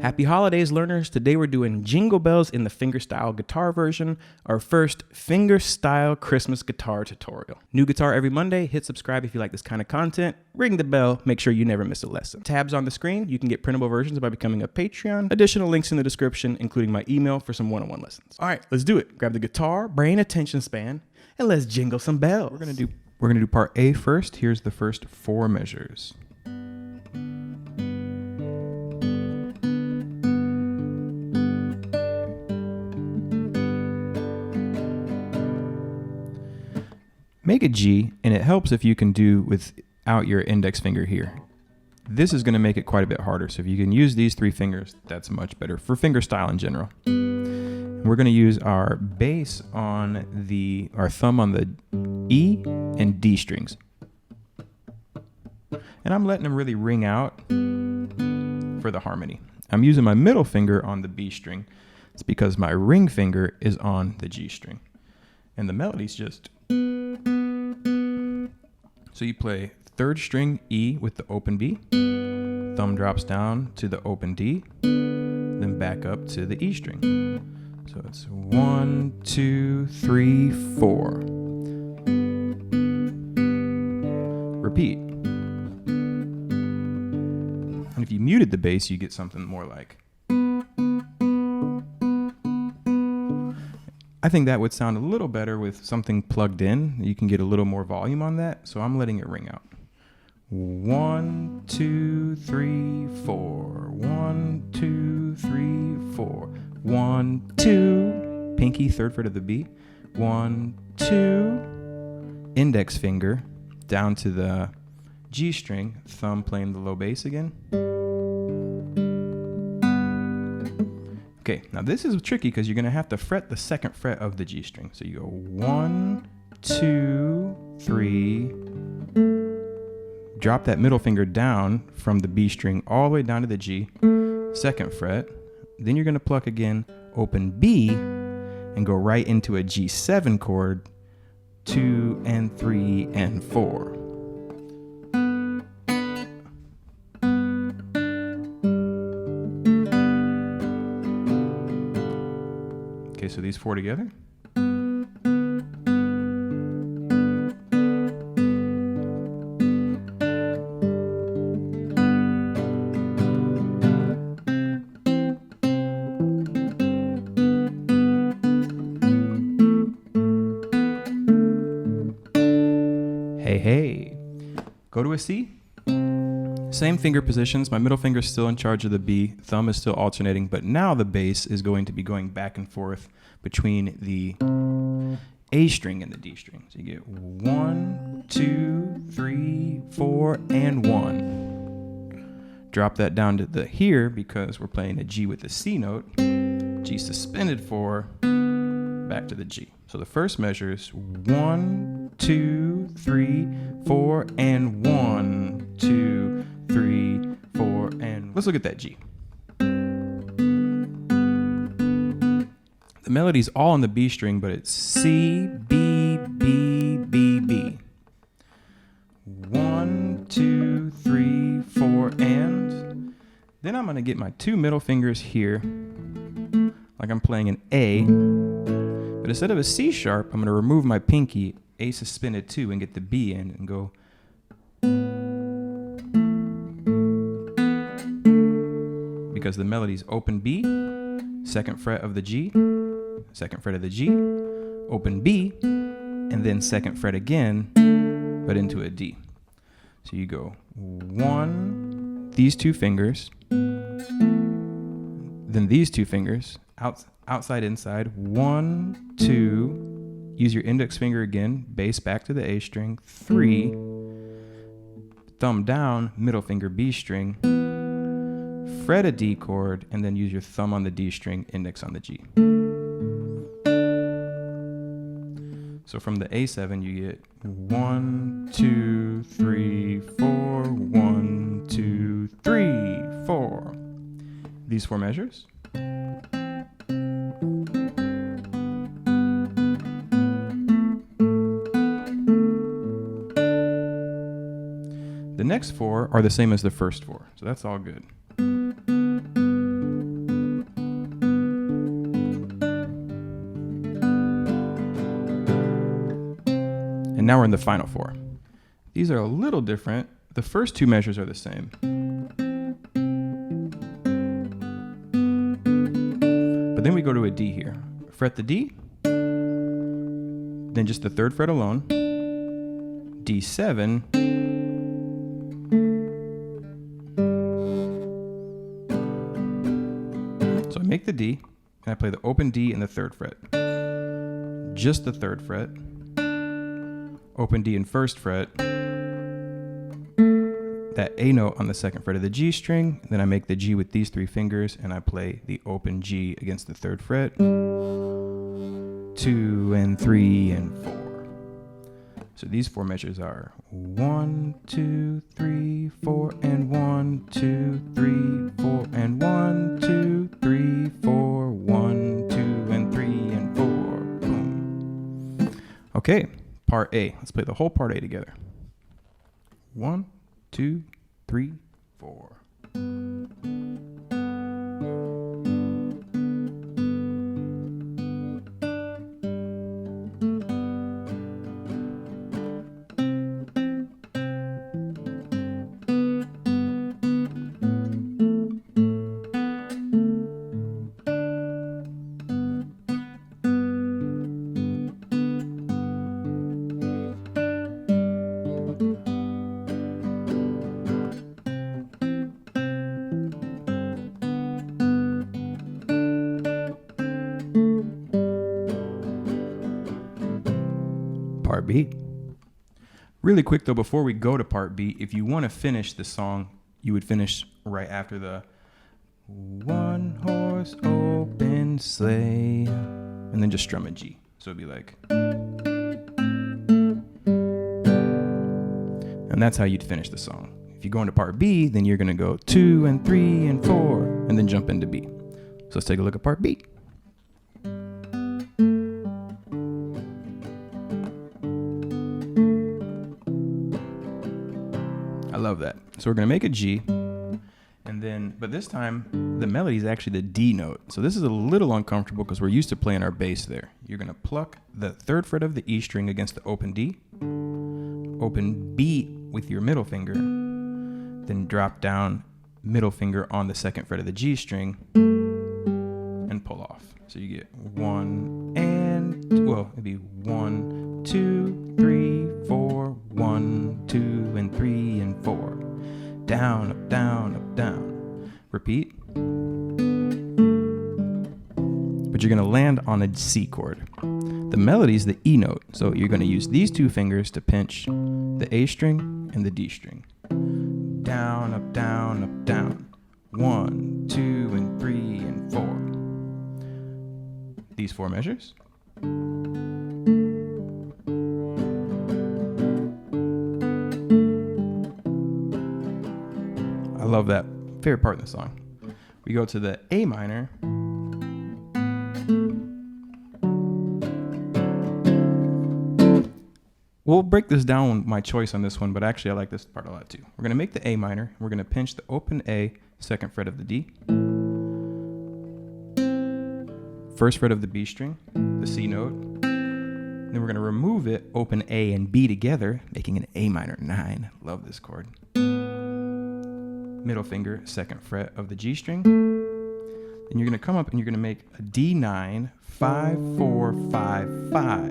Happy holidays, learners. Today we're doing Jingle Bells in the Fingerstyle guitar version, our first Fingerstyle Christmas guitar tutorial. New guitar every Monday. Hit subscribe if you like this kind of content. Ring the bell. Make sure you never miss a lesson. Tabs on the screen. You can get printable versions by becoming a Patreon. Additional links in the description, including my email for some one-on-one lessons. All right, let's do it. Grab the guitar, brain attention span, and let's jingle some bells. We're gonna do part A first. Here's the first 4 measures. Make a G, and it helps if you can do without your index finger here. This is going to make it quite a bit harder, so if you can use these 3 fingers, that's much better for fingerstyle in general. We're going to use our bass on our thumb on the E and D strings. And I'm letting them really ring out for the harmony. I'm using my middle finger on the B string. It's because my ring finger is on the G string. And the melody's just... So you play 3rd string E with the open B, thumb drops down to the open D, then back up to the E string. So it's 1, 2, 3, 4. Repeat. And if you muted the bass, you get something more like... I think that would sound a little better with something plugged in. You can get a little more volume on that, so I'm letting it ring out. 1, 2, 3, 4. 1, 2, 3, 4. 1, 2. Pinky, 3rd fret of the B. 1, 2. Index finger down to the G string. Thumb playing the low bass again. Okay, now this is tricky because you're going to have to fret the 2nd fret of the G string. So you go 1, 2, 3. Drop that middle finger down from the B string all the way down to the G, 2nd fret. Then you're going to pluck again, open B, and go right into a G7 chord, 2 and 3 and 4. Okay, so these 4 together. Hey. Go to a C. Same finger positions. My middle finger is still in charge of the B. Thumb is still alternating, but now the bass is going to be going back and forth between the A string and the D string. So you get 1, 2, 3, 4, and 1. Drop that down to the here because we're playing a G with a C note. G suspended 4, back to the G. So the first measure is 1, 2, 3, 4, and 1, 2, 3, 4, and let's look at that G. The melody's all on the B string, but it's C, B, B, B, B. 1, 2, 3, 4, and then I'm gonna get my 2 middle fingers here, like I'm playing an A, but instead of a C sharp, I'm gonna remove my pinky, A suspended 2, and get the B in and go. Because the melody's open B, 2nd fret of the G, 2nd fret of the G, open B, and then 2nd fret again, but into a D. So you go 1, these 2 fingers, then these 2 fingers, outside, inside, 1, 2, use your index finger again, bass back to the A string, 3, thumb down, middle finger B string, fret a D chord, and then use your thumb on the D string, index on the G. So from the A7, you get 1, 2, 3, 4, 1, 2, 3, 4. These 4 measures. The next 4 are the same as the first 4, so that's all good. now we're in the final four. These are a little different. The first two measures are the same. But then we go to a D here. Fret the D, then just the third fret alone, D7, so I make the D, and I play the open D in the third fret. Just the third fret, open D in first fret, that A note on the second fret of the G string, then I make the G with these three fingers, and I play the open G against the third fret, 2 and 3 and 4. So these four measures are 1, 2, 3, 4, and 1, 2, 3, 4, and 1, 2, 3, 4, 1, 2, and 3, and 4. Boom. Okay, part A. Let's play the whole part A together. 1, 2, 3, 4. Part B. Really quick though, before we go to part B, if you want to finish the song, you would finish right after the one horse open sleigh, and then just strum a G. So it'd be like, and that's how you'd finish the song. If you go into part B, then you're going to go 2 and 3 and 4, and then jump into B. So let's take a look at part B. I love that. So we're going to make a G, and then, but this time the melody is actually the D note. So this is a little uncomfortable because we're used to playing our bass there. You're going to pluck the third fret of the E string against the open D, open B with your middle finger, then drop down middle finger on the second fret of the G string and pull off. So you get 1 and, well, it'd be 1, 2, 3, 4, 1, 2, and 3, and 4. Down, up, down, up, down. Repeat. But you're going to land on a C chord. The melody is the E note, so you're going to use these two fingers to pinch the A string and the D string. Down, up, down, up, down. 1, 2, and 3, and 4. These four measures. I love that. Favorite part in the song. We go to the A minor. We'll break this down, my choice on this one, but actually I like this part a lot too. We're going to make the A minor. We're going to pinch the open A, second fret of the D, first fret of the B string, the C note. Then we're going to remove it, open A and B together, making an A minor 9. Love this chord. Middle finger, second fret of the G string. Then you're going to come up and you're going to make a D9, 5, 4, 5, 5.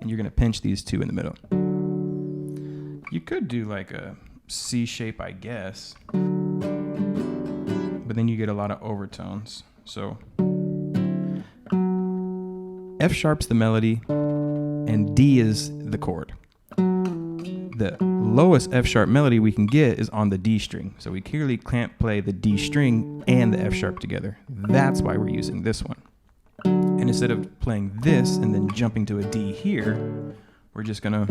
And you're going to pinch these two in the middle. You could do like a C shape, I guess, but then you get a lot of overtones. So F sharp's the melody and D is the chord. The lowest F sharp melody we can get is on the D string. So we clearly can't play the D string and the F sharp together. That's why we're using this one. And instead of playing this and then jumping to a D here, we're just gonna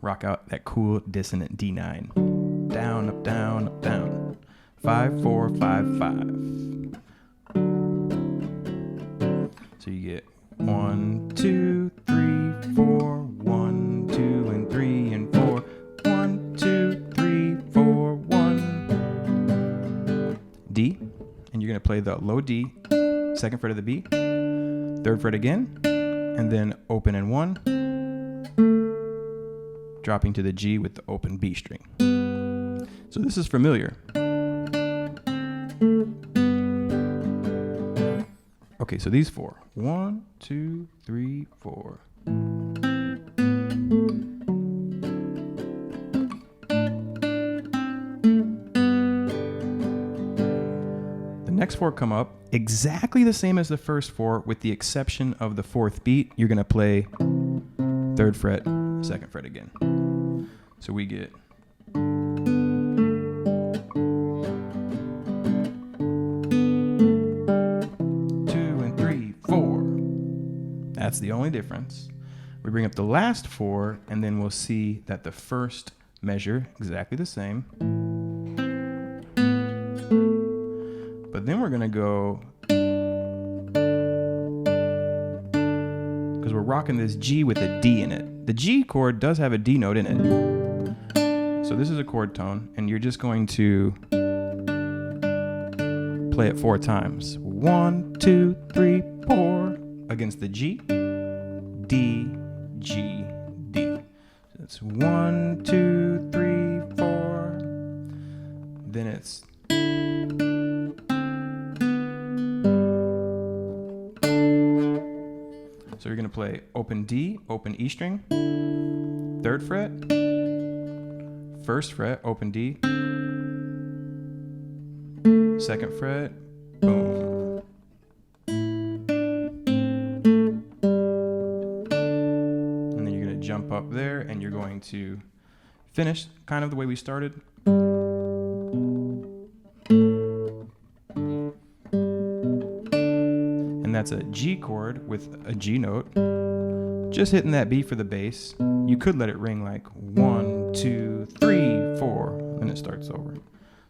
rock out that cool dissonant D9. Down, up, down, up, down. 5, 4, 5, 5. So you get 1, 2, 3, 4, 1, 2, and 3, and 4. 1, 2, 3, 4, 1. D, and you're gonna play the low D, second fret of the B, third fret again, and then open and 1, dropping to the G with the open B string. So this is familiar. Okay, so these four. 1, 2, 3, 4. Next four come up exactly the same as the first four, with the exception of the fourth beat. You're going to play 3rd fret, 2nd fret again. So we get two and 3, 4. That's the only difference. We bring up the last four, and then we'll see that the first measure exactly the same. But then we're going to go, because we're rocking this G with a D in it. The G chord does have a D note in it. So this is a chord tone, and you're just going to play it 4 times. 1, 2, 3, 4 against the G, D, G, D. So it's 1, 2, 3, 4. Then it's so you're going to play open D, open E string, 3rd fret, 1st fret, open D, 2nd fret, boom. And then you're going to jump up there, and you're going to finish kind of the way we started. And that's a G chord with a G note, just hitting that B for the bass. You could let it ring like 1, 2, 3, 4, and it starts over.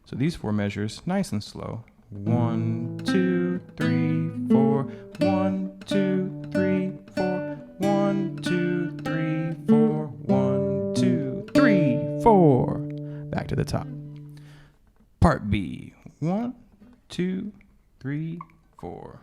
So these 4 measures, nice and slow. 1, 2, 3, 4, 1, 2, 3, 4, 1, 2, 3, 4, 1, 2, 3, 4. Back to the top. Part B. 1, 2, 3, 4.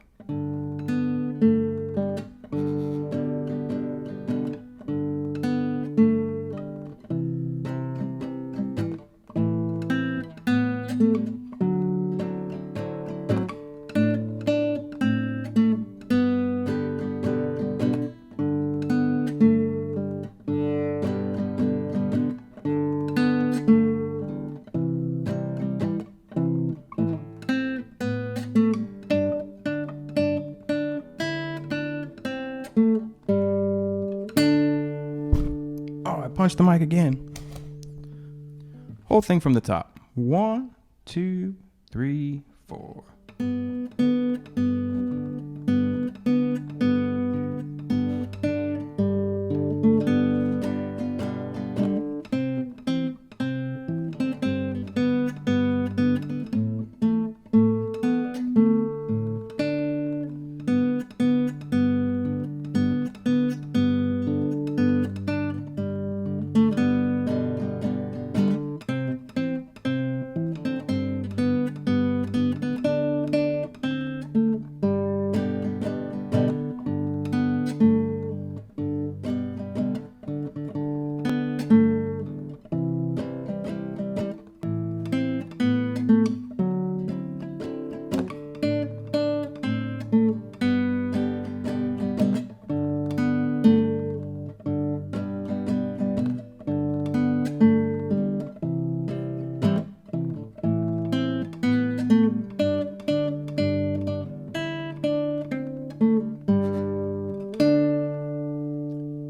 Punch the mic again. Whole thing from the top. 1, 2, 3, 4.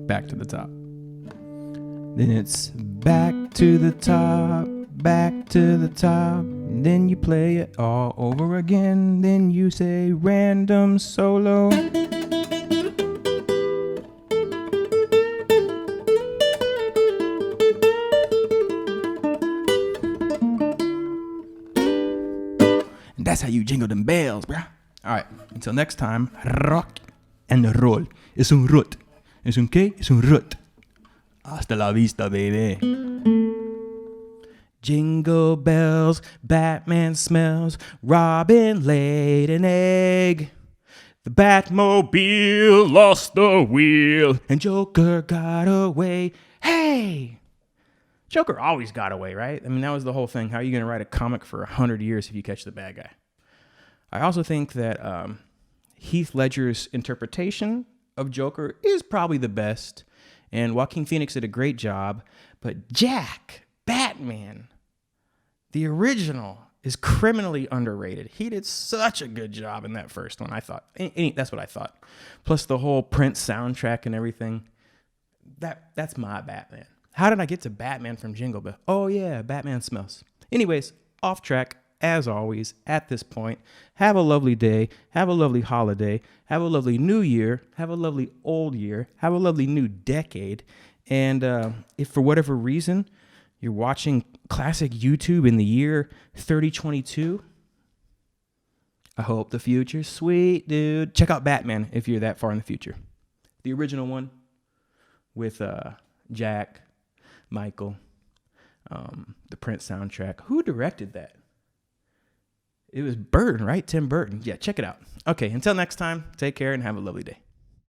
Back to the top. Then it's back to the top, back to the top. Then you play it all over again. Then you say random solo. And that's how you jingle them bells, bruh. All right, until next time, rock and roll. Es un rut. ¿Es un qué? Es un rut. Hasta la vista, baby. Jingle bells, Batman smells, Robin laid an egg. The Batmobile lost the wheel, and Joker got away. Hey! Joker always got away, right? I mean, that was the whole thing. How are you going to write a comic for 100 years if you catch the bad guy? I also think that Heath Ledger's interpretation of Joker is probably the best, and Joaquin Phoenix did a great job. But Jack, Batman, the original, is criminally underrated. He did such a good job in that first one, I thought. That's what I thought. Plus the whole Prince soundtrack and everything. That's my Batman. How did I get to Batman from Jingle Bells? Oh yeah, Batman smells. Anyways, off track. As always, at this point, have a lovely day, have a lovely holiday, have a lovely new year, have a lovely old year, have a lovely new decade. And if for whatever reason you're watching classic YouTube in the year 3022, I hope the future's sweet, dude. Check out Batman if you're that far in the future. The original one with Jack, Michael, the Prince soundtrack. Who directed that? It was Burton, right? Tim Burton. Yeah, check it out. Okay, until next time, take care and have a lovely day.